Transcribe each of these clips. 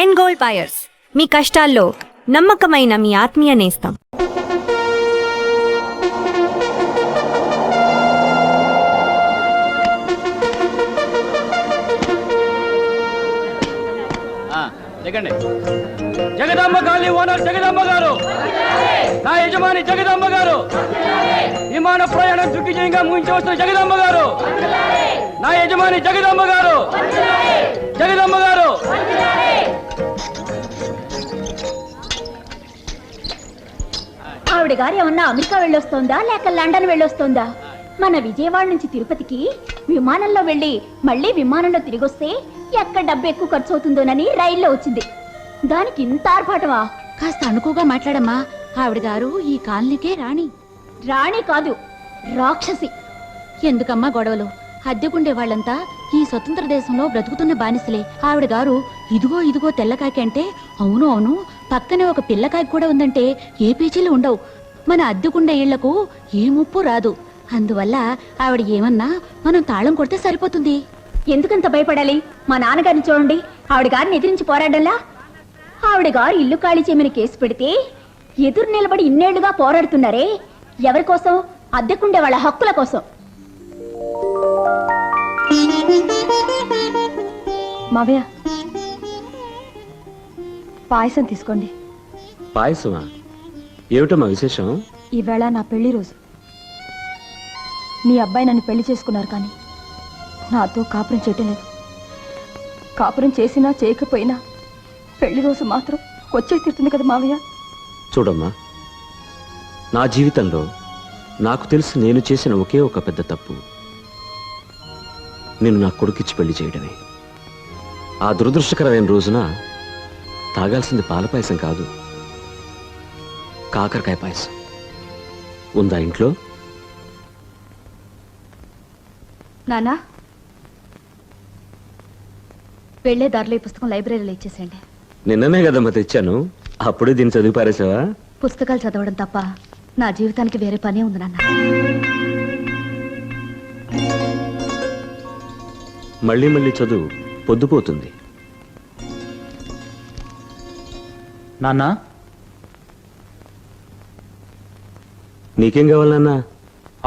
End gold buyers, మీ కష్టాల్లో నమ్మకమైన మీ ఆత్మీయ నేస్తం. జగదాంబ కాలనీ ఓనర్ జగదాంబ గారు, నా యజమాని జగదాంబ గారు, విమాన ప్రయాణం దిగ్విజయంగా ముగించవస్తున్న జగదాంబ గారు, నా యజమాని జగదాంబ గారు, జగదాంబ గారు. ఆవిడ గారు ఏమన్నా అమెరికా వెళ్ళొస్తోందా లేక లండన్ వెళ్ళొస్తోందా? మన విజయవాడ నుంచి తిరుపతికి విమానంలో వెళ్ళి మళ్ళీ విమానంలో తిరిగొస్తే ఎక్కడ డబ్బు ఎక్కువ ఖర్చు అవుతుందోనని రైల్లో వచ్చింది. దానికి ఇంత ఆర్భాటమా? కాస్త అనుకోగా మాట్లాడమ్మా. ఆవిడ గారు ఈ కాలనీకే రాణి. రాణి కాదు, రాక్షసి. ఎందుకమ్మా గొడవలు? అద్దెకుండే వాళ్ళంతా ఈ స్వతంత్ర దేశంలో బ్రతుకుతున్న బానిసలే. ఆవిడ గారు ఇదిగో ఇదిగో తెల్లకాకి అంటే అవును అవును, పక్కనే ఒక పిల్లకాకి కూడా ఉందంటే ఏ పేచీలు ఉండవు. మన అద్దెకుండే ఇళ్లకు ఏ ముప్పు రాదు. అందువల్ల ఆవిడ ఏమన్నా మనం తాళం కొడితే సరిపోతుంది. ఎందుకంత భయపడాలి? మా నాన్నగారిని చూడండి, ఆవిడ గారిని ఎదిరించి పోరాడల్లా. ఆవిడ గారు ఇల్లు ఖాళీ చేయమని కేసు పెడితే ఎదురు నిలబడి ఇన్నేళ్లుగా పోరాడుతున్నారే. ఎవరి కోసం? అద్దెకుండే వాళ్ళ హక్కుల కోసం. మావయ్య, పాయసం తీసుకోండి. పాయసమా? ఏమిటమ్మా విశేషం? ఈవేళ నా పెళ్లి రోజు. మీ అబ్బాయి నన్ను పెళ్లి చేసుకున్నారు, కానీ నాతో కాపురం చేయటం లేదు. కాపురం చేసినా చేయకపోయినా పెళ్లి రోజు మాత్రం వచ్చే తీరుతుంది కదా మావయ్య. చూడమ్మా, నా జీవితంలో నాకు తెలిసి నేను చేసిన ఒకే ఒక పెద్ద తప్పు నేను నా కొడుకిచ్చి పెళ్లి చేయడమే. ఆ దురదృష్టకరమైన రోజున తాగాల్సింది పాల పాయసం కాదు, కాకరకాయ పాయసం. ఉందా ఇంట్లో? నానా, వెళ్లే దారిలో ఈ పుస్తకం లైబ్రరీలో ఇచ్చేసేయండి. నిన్ననే కదమ్మా తెచ్చాను, అప్పుడే దీన్ని చదివి పారేసావా? పుస్తకాలు చదవడం తప్ప నా జీవితానికి వేరే పనే ఉంది నాన్న. మళ్ళీ మళ్ళీ చదువు, పొద్దుపోతుంది. నాన్న, నీకేం కావాలన్నా?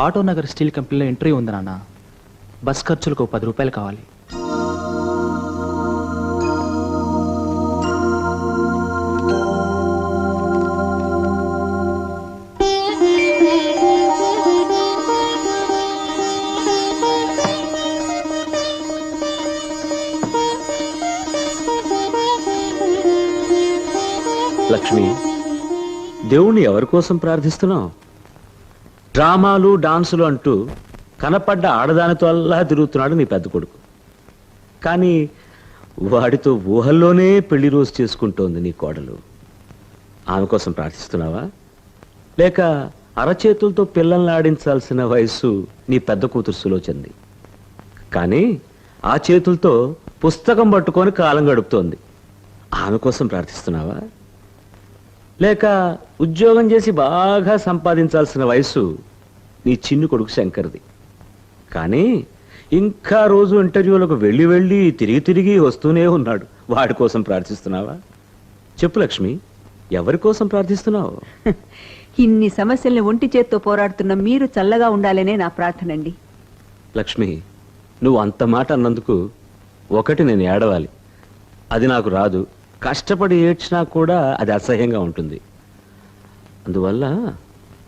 ఆటో నగర్ స్టీల్ కంపెనీలో ఇంటర్వ్యూ ఉంది నాన్న. బస్ ఖర్చులకు 10 రూపాయలు కావాలి. లక్ష్మి, దేవుణ్ణి ఎవరి కోసం ప్రార్థిస్తున్నావు? డ్రామాలు డాన్సులు అంటూ కనపడ్డ ఆడదానితో అల్లా తిరుగుతున్నాడు నీ పెద్ద కొడుకు. కానీ వాడితో ఊహల్లోనే పెళ్లి రోజు చేసుకుంటోంది నీ కోడలు. ఆమె కోసం ప్రార్థిస్తున్నావా? లేక అరచేతులతో పిల్లల్ని ఆడించాల్సిన వయస్సు నీ పెద్ద కూతురు సులోచంది, కానీ ఆ చేతులతో పుస్తకం పట్టుకొని కాలం గడుపుతోంది. ఆమె కోసం ప్రార్థిస్తున్నావా? లేక ఉద్యోగం చేసి బాగా సంపాదించాల్సిన వయసు నీ చిన్ని కొడుకు శంకర్ది, కానీ ఇంకా రోజు ఇంటర్వ్యూలకు వెళ్ళి వెళ్ళి తిరిగి తిరిగి వస్తూనే ఉన్నాడు. వాడి కోసం ప్రార్థిస్తున్నావా? చెప్పు లక్ష్మి, ఎవరి కోసం ప్రార్థిస్తున్నావు? ఇన్ని సమస్యల్ని ఒంటి చేత్తో పోరాడుతున్న మీరు చల్లగా ఉండాలనే నా ప్రార్థనండి. లక్ష్మి, నువ్వు అంత మాట అన్నందుకు ఒకటి నేను ఏడవాలి, అది నాకు రాదు. కష్టపడి ఏడ్చినా కూడా అది అసహ్యంగా ఉంటుంది. అందువల్ల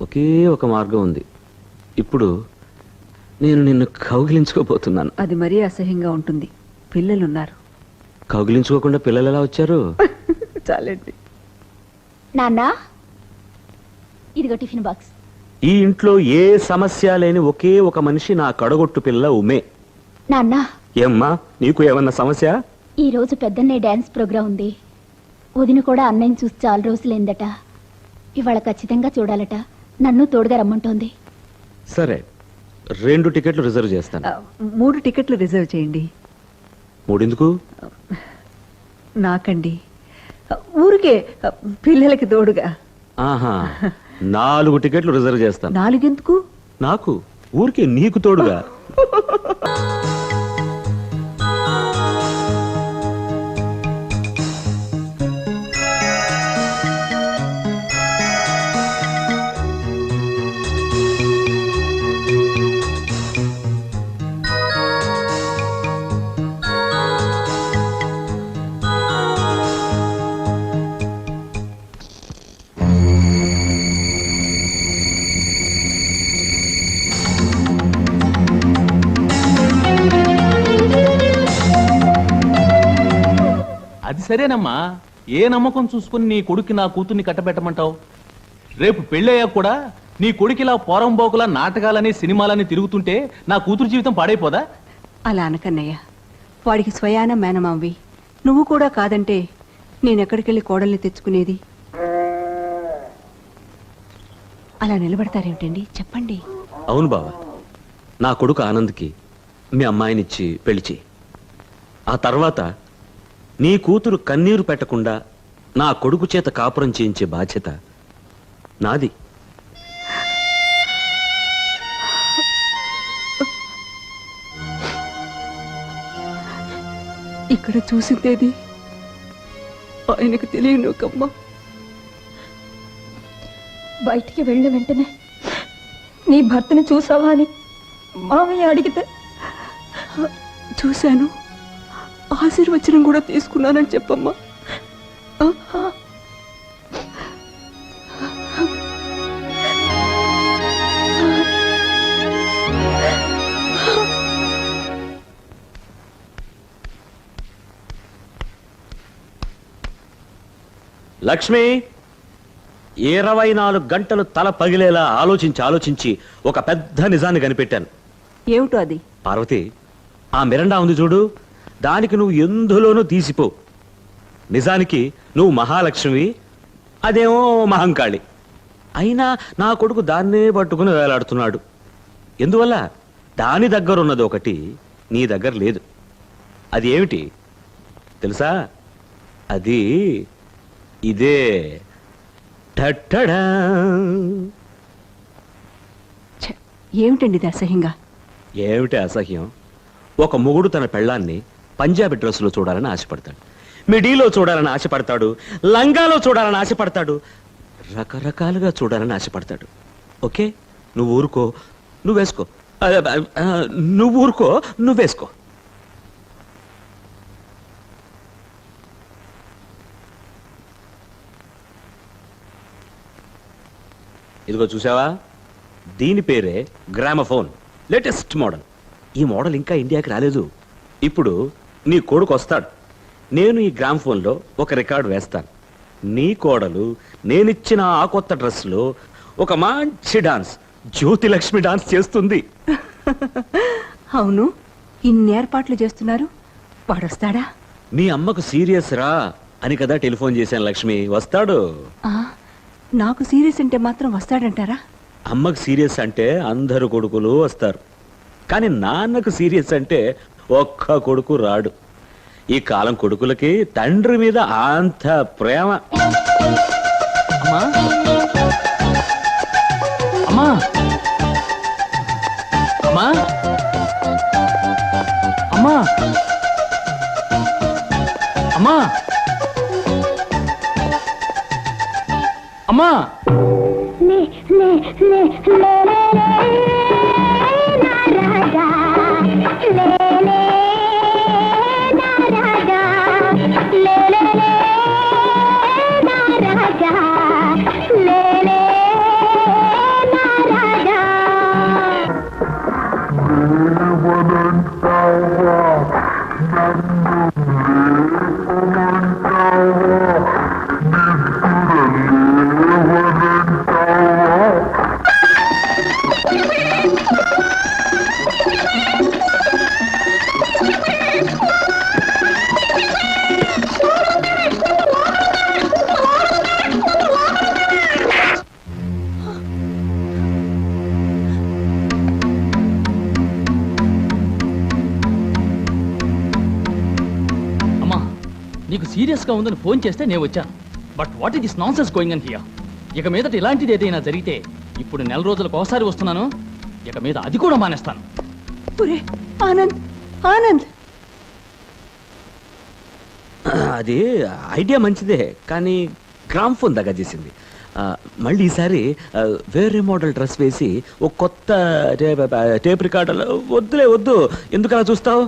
ఒకే ఒక మార్గం ఉంది. ఇప్పుడు నేను నిన్ను కౌగిలించుకోబోతున్నాను. అది మరీ అసహ్యంగా ఉంటుంది, పిల్లలున్నారు. కౌగిలించుకోకుండా పిల్లలు ఎలా వచ్చారు? చాలండి. నాన్న, ఇదిగో టిఫిన్ బాక్స్. ఈ ఇంట్లో ఏ సమస్య లేని ఒకే ఒక మనిషి నా కడగొట్టు పిల్ల ఉమే. నాన్న, ఏమ్మా, నీకు ఏమన్నా సమస్య? ఈ రోజు పెద్దన్నే డాన్స్ ప్రోగ్రాం ఉంది. వదిన కూడా అన్నయ్యని చూసి చాలా రోజులైందట. ఇవాళ ఖచ్చితంగా చూడాలట. నన్ను తోడుగా రమ్మంటోంది. సరే, 2 టికెట్లు రిజర్వ్ చేస్తాను. 3 టికెట్లు రిజర్వ్ చేయండి. 3 ఎందుకు? నాకండి, ఊరికే పిల్లలకి తోడుగా. ఆహా, 4 టికెట్లు రిజర్వ్ చేస్తాను. 4 ఎందుకు? నాకు ఊరికే నీకు తోడుగా. సరేనమ్మా, ఏ నమ్మకం చూసుకుని నీ కొడుక్కి నా కూతుర్ని కట్టబెట్టమంటావు? రేపు పెళ్ళయ్యాక కూడా నీ కొడుకిలా పోరంబోకులా నాటకాలని సినిమాలని తిరుగుతుంటే నా కూతురు జీవితం పాడైపోదా? అలా అనకన్నయ్య, వాడికి స్వయాన మేనమావి. నువ్వు కూడా కాదంటే నేనెక్కడికెళ్ళి కోడల్ని తెచ్చుకునేది? అలా నిలబడతారేమిటండి, చెప్పండి. అవును బావా, నా కొడుకు ఆనంద్కి మీ అమ్మాయినిచ్చి పెళ్లి చెయ్యి. ఆ తర్వాత నీ కూతురు కన్నీరు పెట్టకుండా నా కొడుకు చేత కాపురం చేయించే బాధ్యత నాది. ఇక్కడ చూసిందేది ఆయనకు తెలియను కమ్మా. బయటికి వెళ్ళిన వెంటనే నీ భర్తని చూసావా అని మామయ్య అడిగితే చూశాను, ఆశీర్వచనం కూడా తీసుకున్నానని చెప్పమ్మా. లక్ష్మి, 24 గంటలు తల పగిలేలా ఆలోచించి ఒక పెద్ద నిజాన్ని కనిపెట్టాను. ఏమిటో అది? పార్వతి, ఆ మిరండా ఉంది చూడు, దానికి నువ్వు ఎందులోనూ తీసిపో. నిజానికి నువ్వు మహాలక్ష్మి, అదేమో మహంకాళి. అయినా నా కొడుకు దాన్నే పట్టుకుని వేలాడుతున్నాడు. ఎందువల్ల? దాని దగ్గర ఉన్నది ఒకటి నీ దగ్గర లేదు. అది ఏమిటి తెలుసా? అది ఇదే. టట్టడా. ఏమిటండి ఇది అసహ్యంగా? ఏమిటి అసహ్యం? ఒక మొగుడు తన పెళ్ళాన్ని పంజాబీ డ్రెస్సులో చూడాలని ఆశపడతాడు, మిడీలో చూడాలని ఆశపడతాడు, లంగాలో చూడాలని ఆశపడతాడు, రకరకాలుగా చూడాలని ఆశపడతాడు. ఓకే, నువ్వు ఊరుకో, నువ్వేసుకో. నువ్వు ఊరుకో, నువ్వేసుకో. ఇదిగో చూసావా, దీని పేరే గ్రామఫోన్, లేటెస్ట్ మోడల్. ఈ మోడల్ ఇంకా ఇండియాకి రాలేదు. ఇప్పుడు నీ కొడుకు వస్తాడు, నేను ఈ గ్రామఫోన్లో ఒక రికార్డు వేస్తాను. నీ కోడలు నేనిచ్చిన ఆ కొత్త డ్రెస్లో ఒక మంచి డాన్స్, జ్యోతిలక్ష్మి డాన్స్ చేస్తుంది. అవును, ఇన్ని ఏర్పాట్లు చేస్తున్నారు, వాడొస్తాడా? మీ అమ్మకు సీరియస్ రా అని కదా టెలిఫోన్ చేశాను లక్ష్మి. వస్తాడు. నాకు సీరియస్ అంటే మాత్రం వస్తాడంటారా? అమ్మకు సీరియస్ అంటే అందరు కొడుకులు వస్తారు, కానీ నాన్నకు సీరియస్ అంటే ఒక్క కొడుకు రాడు. ఈ కాలం కొడుకులకి తండ్రి మీద అంత ప్రేమ. అమ్మా, అమ్మా, అమ్మా, అమ్మా, అమ్మా, అమ్మా. నీకు సీరియస్ గా ఉందని ఫోన్ చేస్తే నేను వచ్చాను. But what is this nonsense going on here? ఇక మీదట ఇలాంటిది ఏదైనా జరిగితే, ఇప్పుడు నెల రోజులకు ఒకసారి వస్తున్నాను, ఇక మీద అది కూడా మానేస్తాను. ఆనంద్, ఆనంద్, అది ఐడియా మంచిదే, కానీ గ్రామ్ఫోన్ దగ్గర చేసింది. మళ్ళీ ఈసారి వేరే మోడల్ డ్రెస్ వేసి ఒక కొత్త టేప్ రికార్డర్. వద్దులే, వద్దు, ఎందుకు అలా చూస్తావు?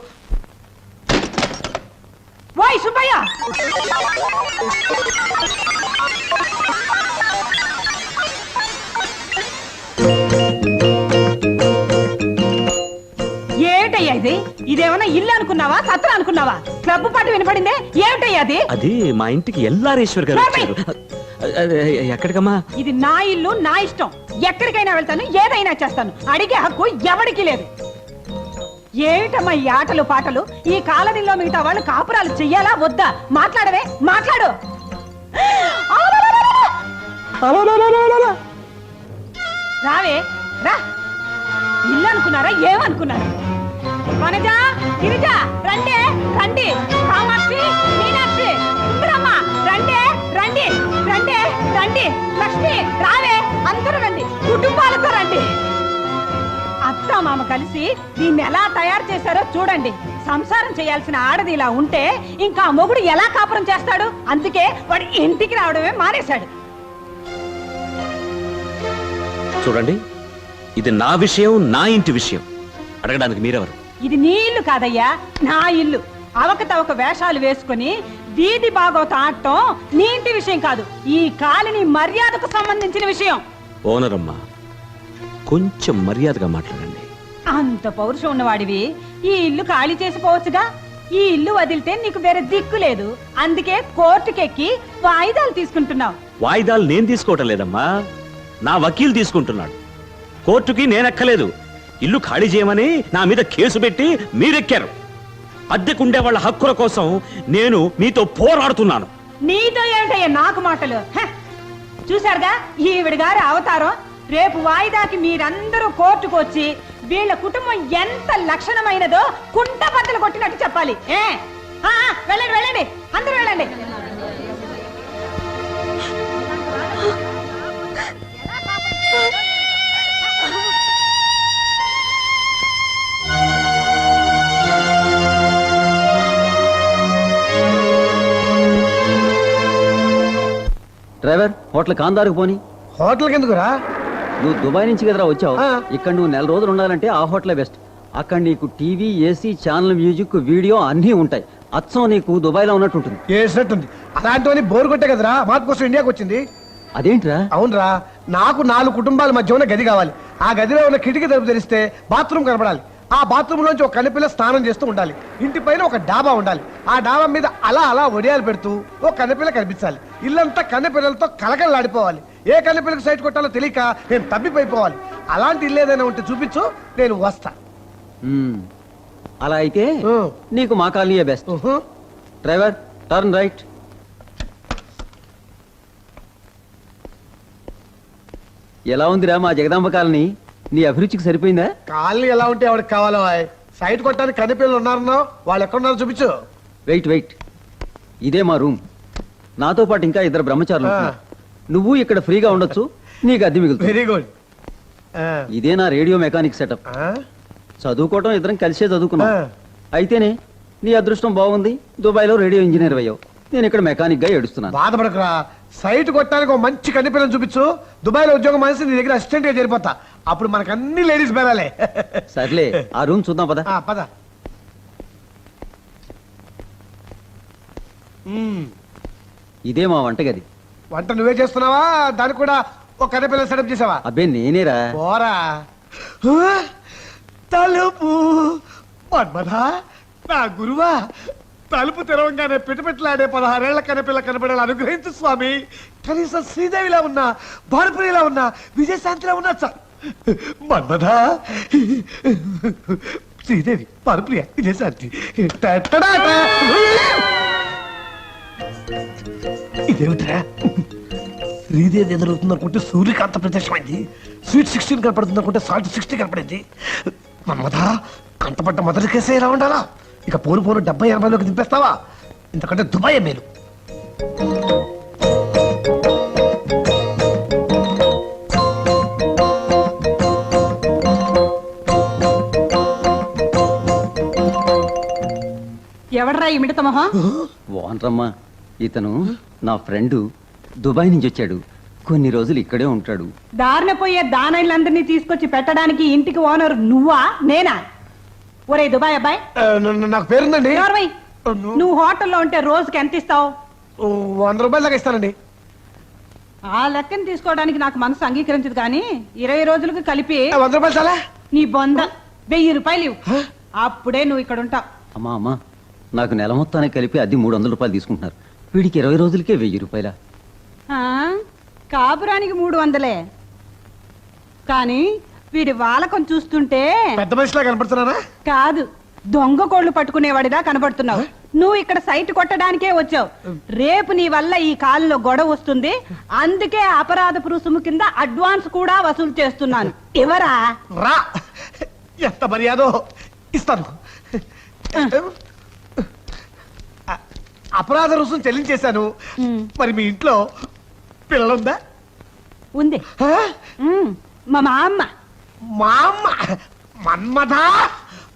సుబ్బయ్య, ఏమిటయ్యా ఇది? ఇదేమన్నా ఇల్లు అనుకున్నావా, సత్రం అనుకున్నావా? క్లబ్ పాట వినపడిందే, ఏమిటయ్యా అది? అది మా ఇంటికి ఎల్లారేశ్వర్ గారు వచ్చారు. ఎక్కడికమ్మా? ఇది నా ఇల్లు, నా ఇష్టం. ఎక్కడికైనా వెళ్తాను, ఏదైనా చేస్తాను. అడిగే హక్కు ఎవడికి లేదు. ఏమిటమ్మా ఈ ఆటలు పాటలు? ఈ కాలనీలో మిగతా వాళ్ళు కాపురాలు చెయ్యాలా వద్దా? మాట్లాడవే, మాట్లాడు. రావే రా. ఇల్లు అనుకున్నారా, ఏమనుకున్నారా? వనజ, గిరిజ, రండి రండి. కామాక్షి, మీనాక్షి, సుందరమ్మ, రండి రండి రండి రండి. లక్ష్మి, రావే, అందరూ రండి, కుటుంబాలతో రండి. అత్త మామ కలిసి దీన్ని ఎలా తయారు చేశారో చూడండి. సంసారం చేయాల్సిన ఆడది ఇలా ఉంటే ఇంకా మొగుడు ఎలా కాపురం చేస్తాడు? అందుకే వాడు ఇంటికి రావడమే మానేశాడు. చూడండి, ఇది నా విషయం, నా ఇంటి విషయం. అడగడానికి మీరెవరు? ఇది నీ ఇల్లు కాదయ్యా, నా ఇల్లు. అవకతవక వేషాలు వేసుకుని వీధి బాగోత ఆడటం నీ ఇంటి విషయం కాదు, ఈ కాలనీ మర్యాదకు సంబంధించిన విషయం. ఓనరమ్మా, కొంచెం మర్యాదగా మాట్లాడండి. అంత పౌరుషం ఉన్నవాడివి ఈ ఇల్లు ఖాళీ చేసిపోవచ్చుగా. ఈ ఇల్లు వదిలితే నీకు వేరే దిక్కు లేదు. అందుకే కోర్టుకెక్కి వాయిదాలు తీసుకుంటున్నావు. వాయిదాలు నేను తీసుకోవటం లేదమ్మా, నా వకీలు తీసుకుంటున్నాడు. కోర్టుకి నేనెక్కలేదు. ఇల్లు ఖాళీ చేయమని నా మీద కేసు పెట్టి మీరెక్కారు. అద్దెకుండే వాళ్ళ హక్కుల కోసం నేను మీతో పోరాడుతున్నాను. నీతో ఏమిటయ్యా నాకు మాటలు? చూశారుగా ఈవిడ గారి అవతారం. రేపు వాయిదాకి మీరందరూ కోర్టుకు వచ్చి వీళ్ళ కుటుంబం ఎంత లక్షణమైనదో కుంట బద్దలు కొట్టినట్టు చెప్పాలి. వెళ్ళండి వెళ్ళండి, అందరూ వెళ్ళండి. డ్రైవర్, హోటల్ కాందారుకు పోని. హోటల్ ఎందుకురా? నువ్వు దుబాయ్ నుంచి కదరా వచ్చావు. ఇక్కడ నువ్వు 4 రోజులు ఉండాలంటే ఆ హోటలే బెస్ట్. అక్కడ నీకు TV, AC, channel, music, video అన్నీ ఉంటాయి. అచ్చం నీకు దుబాయ్లో ఉన్నట్టు ఉంటుంది. ఏసినట్టుంది. అలాంటివన్నీ బోర్ కొట్టే కదరా మార్పు కోసం ఇండియాకి వచ్చింది. అదేంట్రా? అవునరా, నాకు 4 కుటుంబాల మధ్య ఉన్న గది కావాలి. ఆ గదిలో ఉన్న కిటికీ తలుపు తెరిస్తే బాత్రూమ్ కనపడాలి. ఆ బాత్రూమ్ లోంచి ఒక కన్నెపిల్ల స్నానం చేస్తూ ఉండాలి. ఇంటి పైన ఒక డాబా ఉండాలి. ఆ డాబా మీద అలా అలా ఒడియాలు పెడుతూ ఓ కన్నెపిల్ల కనిపించాలి. ఇల్లంతా కన్నెపిల్లలతో కలకలలాడిపోవాలి. ఏ కన్నెపిల్లకి సైట్ కొట్టాలో తెలియక నేను తప్పిపోయిపోవాలి. అలాంటి ఇల్లు ఏదైనా ఉంటే చూపించు, నేను వస్తా. అలా అయితే నీకు మా కాలనీయే బెస్ట్. Driver, turn right. ఎలా ఉందిరా మా జగదాంబ కాలనీ? నీ అభిరుచికి సరిపోయిందా? కాలనీ ఎలా ఉంటే ఎవరికి కావాలో? సైట్ కొట్టడానికి కన్నెపిల్లలు ఉన్నారన్నావు, వాళ్ళు ఎక్కడున్నారో చూపించు. వెయిట్ వెయిట్, ఇదే మా రూమ్. నాతో పాటు ఇంకా 2 బ్రహ్మచారులు ఉంటున్నారు. నువ్వు ఇక్కడ ఫ్రీగా ఉండొచ్చు, నీకు అద్దె మిగులుతుంది. Very good. ఇదే నా రేడియో మెకానిక్ సెటప్. చదువుకోవటం ఇద్దరం కలిసే చదువుకున్నాం. అయితేనే నీ అదృష్టం బాగుంది, దుబాయ్లో రేడియో ఇంజనీర్ అయ్యావు. నేను ఇక్కడ మెకానిక్ గా ఏడుస్తున్నాను. బాధపడకురా, సైట్ కొట్టడానికి ఒక మంచి కన్నెపిల్లని చూపించు. దుబాయ్ లో ఉద్యోగం మనిషి నీ దగ్గర అసిస్టెంట్ గా చేరిపోతా. అప్పుడు మనకు అన్ని లేడీస్ బేరాలే. సర్లే, ఆ రూమ్ చూద్దాం పద. పద. ఇదే మా వంటగది. వంట నువ్వే చేస్తున్నావా? దానికి కూడా ఒక కన్నెపిల్ల సెటప్ చేసావా? అబ్బే నేనేరా. పోరా. తలుపు పద్మధా, నా గురువా, తలుపు తెరవంగానే పిటపిట్లాడే 16 ఏళ్ల కన్నెపిల్ల కనపడాలి అనుగ్రహించు స్వామి. కనీసం శ్రీదేవిలా ఉన్నా, భారపురిలా ఉన్నా, విజయశాంతిలా ఉన్నా సార్. మన్మధా, శ్రీదేవి, భారప్రియ, విజయశాంతి. ఇదేమిట్రా? శ్రీదేవి ఎదురవుతుంది అనుకుంటే సూర్యకాంత ప్రత్యక్షమైంది. స్వీట్ 16 కనపడుతుంది అనుకుంటే సాల్ట్ 60 కనపడింది. మన్మధా, కంటపడ్డ మొదటి కేసే ఎలా ఉండాలా? ఇక పోను 70-80లోకి దింపేస్తావా? ఇంతకంటే దుబాయ్ మేలు. ఎవడరా ఈ మిడత మొహం? వానరమ్మా, ఇతను నా ఫ్రెండ్, దుబాయ్ నుంచి వచ్చాడు. కొన్ని రోజులు ఇక్కడే ఉంటాడు. దారిన పోయే దానైళ్ళందరినీ తీసుకొచ్చి పెట్టడానికి ఇంటికి ఓనర్ నువ్వా నేనా? ఒరే దుబాయ్ అబ్బాయి, నాకు పేరుందండి. నువ్వు హోటల్లో ఉంటే రోజుకి ఎంత ఇస్తావు? 100 రూపాయల దాకా ఇస్తానండి. ఆ లెక్కను తీసుకోవడానికి నాకు మనసు అంగీకరించదు, కానీ 20 రోజులకు కలిపి 100 రూపాయలు చాలా? నీ బొంద 1000 రూపాయలు ఇవ్వు. అప్పుడే నువ్వు ఇక్కడ ఉంటావు. అమ్మా అమ్మా, నాకు నెల మొత్తానికి కలిపి అద్దె 300 రూపాయలు తీసుకుంటున్నారు. వీడికి 20 రోజులకే 1000 రూపాయల. కాపురానికి 300. కానీ వీడి వాలకం చూస్తుంటే పెద్ద మనిషిలా కనపడుతున్నారా? కాదు, దొంగ కోళ్లు పట్టుకునేవాడిలా కనబడుతున్నావు. నువ్వు ఇక్కడ సైట్ కొట్టడానికే వచ్చావు. రేపు నీ వల్ల ఈ కాలంలో గొడవ వస్తుంది. అందుకే అపరాధపు రుసుము కింద అడ్వాన్స్ కూడా వసూలు చేస్తున్నాను. ఎవరా? రా, ఎంత మర్యాదో ఇస్తాను. అపరాధ రుసుము చెల్లించేశాను. మరి మీ ఇంట్లో పిల్లలుందా? ఉంది. మా అమ్మ. మా అమ్మ మన్మథ.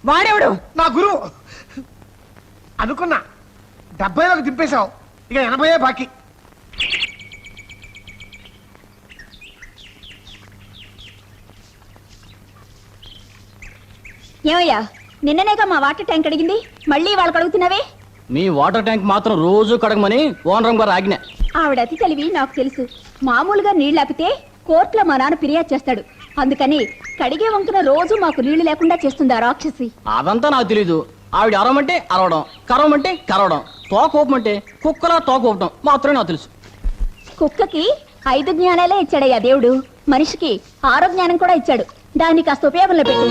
వాడెవడు? నా గురువు. అనుకున్నా 70లోకి దింపేశావు, ఇక 80 బాకీ. ఏమయ్యా, నిన్ననేగా మా వాటర్ ట్యాంక్ అడిగింది, మళ్ళీ వాళ్ళకి అడుగుతున్నావే? మీ వాటర్ ట్యాంక్ మాత్రం రోజు కడగమని ఓనరం గారు ఆజ్ఞ. ఆవిడ అతి తెలివి నాకు తెలుసు. మామూలుగా నీళ్లు ఆపితే కోర్టులో మా నాన్న ఫిర్యాదు చేస్తాడు. అందుకని కడిగే వంకన రోజు మాకు నీళ్లు లేకుండా చేస్తుందా రాక్షసి? అదంతా నాకు తెలీదు. ఆవిడ అరవమంటే అరవడం, కరవమంటే కరవడం, తోకోపమంటే కుక్కలా తోకోపడం మాత్రమే నాకు తెలుసు. కుక్కకి 5 జ్ఞానాలే ఇచ్చాడయ్యా దేవుడు, మనిషికి 6వ జ్ఞానం కూడా ఇచ్చాడు. దాన్ని కాస్త ఉపయోగంలో పెట్టు.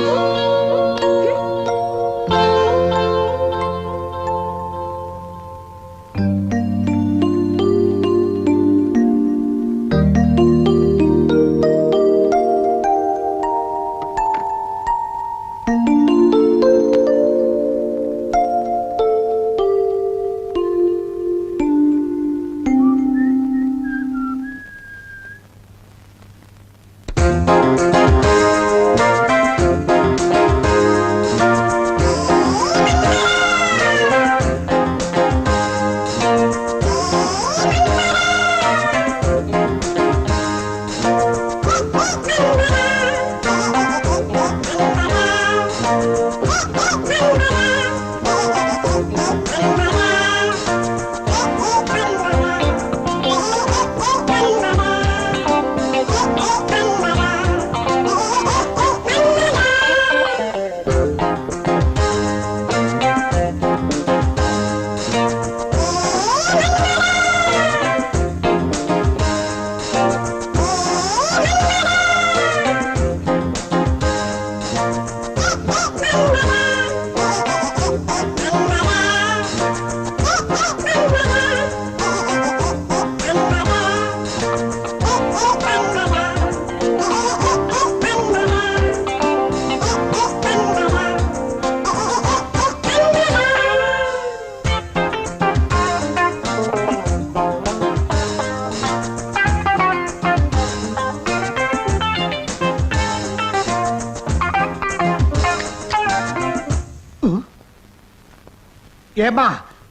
ఏమ్మా,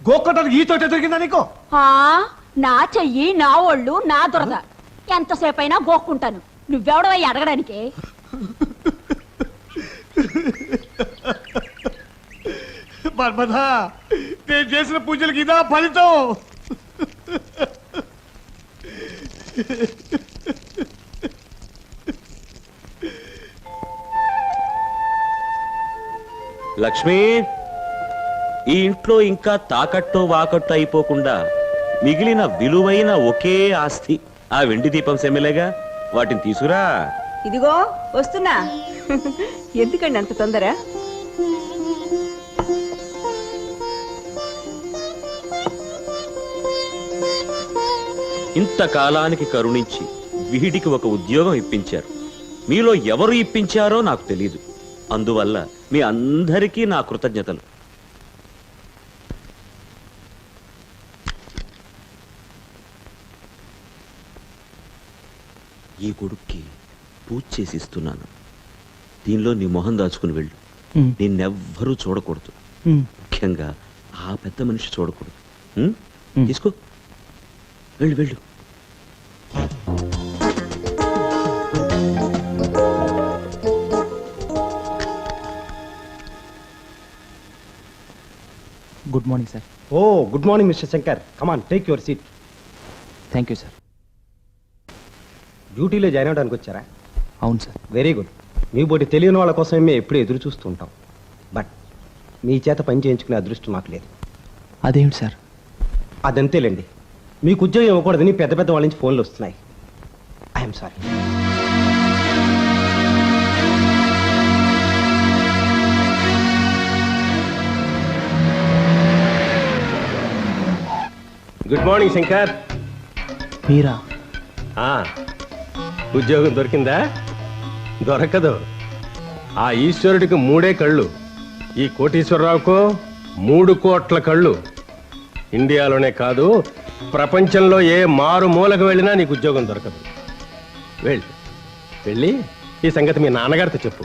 గోకొట్టడానికి ఈ తోట దొరికిందా నీకు? నా చెయ్యి, నా ఒళ్ళు, నా దురద. ఎంతసేపు అయినా గోక్కుంటాను. నువ్వెవడో అడగడానికి? మన్మథ, నేను చేసిన పూజలకి ఇదా ఫలితం? లక్ష్మి, ఈ ఇంట్లో ఇంకా తాకట్టు వాకట్టు అయిపోకుండా మిగిలిన విలువైన ఒకే ఆస్తి ఆ వెండి దీపం సెమ్మెలేగా, వాటిని తీసుకురా. ఇదిగో వస్తున్నా. ఎందుకండి అంత తొందర? ఇంతకాలానికి కరుణించి వీడికి ఒక ఉద్యోగం ఇప్పించారు. మీలో ఎవరు ఇప్పించారో నాకు తెలీదు. అందువల్ల మీ అందరికీ నా కృతజ్ఞతలు. ఈ కొడుక్కి పూజ చేసి ఇస్తున్నాను. దీనిలో నీ మొహం దాచుకుని వెళ్ళు. నిన్నెవ్వరూ చూడకూడదు, ముఖ్యంగా ఆ పెద్ద మనిషి చూడకూడదు. తీసుకో, వెళ్ళు వెళ్ళు. Good morning sir. Oh, good morning mister Shankar. Come on, take your seat. Thank you sir. డ్యూటీలో జాయిన్ అవడానికి వచ్చారా? అవును సార్. Very good. మీ బోటి తెలియని వాళ్ళ కోసమే మేము ఎప్పుడూ ఎదురు చూస్తూ ఉంటాం. బట్ మీ చేత పని చేయించుకునే అదృష్టం నాకు లేదు. అదేమిటి సార్? అదంతేలేండి. మీకు ఉద్యోగం ఇవ్వకూడదని పెద్ద పెద్ద వాళ్ళ నుంచి ఫోన్లు వస్తున్నాయి. I am sorry. Good morning Shankar. మీరా? ఉద్యోగం దొరికిందా? దొరకదు. ఆ ఈశ్వరుడికి 3 కళ్ళు, ఈ కోటీశ్వరరావుకో 3 కోట్ల కళ్ళు. ఇండియాలోనే కాదు, ప్రపంచంలో ఏ మారు మూలకు వెళ్ళినా నీకు ఉద్యోగం దొరకదు. వెళ్ళి ఈ సంగతి మీ నాన్నగారితో చెప్పు.